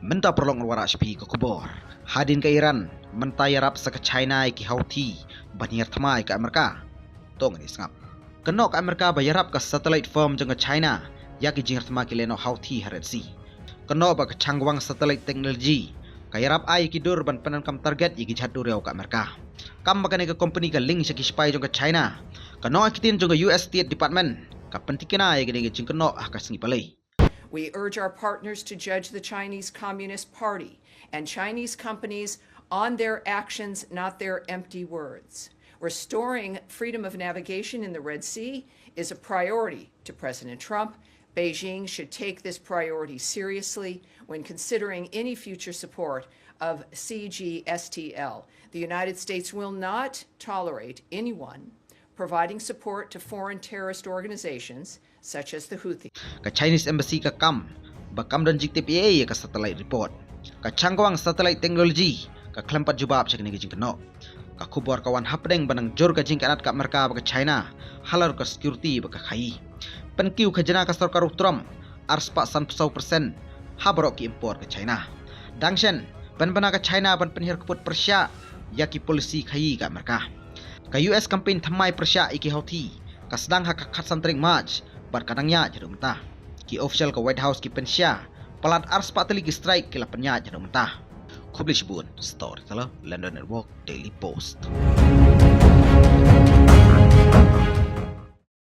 Menta perlong warak sepi ke kubur. Hadin ke Iran, menta yarap ke China ki Hou-thi, banir thma ke Amerika. Tong ni sengap. Kenok ke Amerika bayarap ke satellite firm jeng ke China, ya ki jing thma ki leno Hou-thi haretsi. Kenok ba ke canggwang satellite teknologi, kayarap ai ki dur ban penankam target ya ki Jhad ke Amerika. Kam bakane ke company ke link ki spy jeng ke China. Kenok kitin jeng ke US State Department, ka pentikina ya ki jing kenok ka sengi palai. We urge our partners to judge the Chinese Communist Party and Chinese companies on their actions, not their empty words. Restoring freedom of navigation in the Red Sea is a priority to President Trump. Beijing should take this priority seriously when considering any future support of CGSTL. The United States will not tolerate anyone providing support to foreign terrorist organizations such as the Hou-thi. Ka Chinese Embassy ka bakam dan jik TPA ka satellite report. Ka canggwang satellite teknologi ka klempat jubab cak ni jing kenok. Ka kubur kawan hapdeng banang jor ka jing kanat ka Amerika ba ka China, halar ka security ba ka khai. Penkiu khajana ka sarkar Trump arspa 100% habrok ki import ka China. Dangshen ban ka China ban penhir keput Persia yaki polisi khai ka Amerika. Ka US campaign thamai Persia iki Hou-thi ka sedang hak khat santring march berkadangnya jadung mentah. Ki official ke White House ki Persia pelat ars pateli ki strike ki lapanya jadung mentah. Publish bun story tala London Network Daily Post.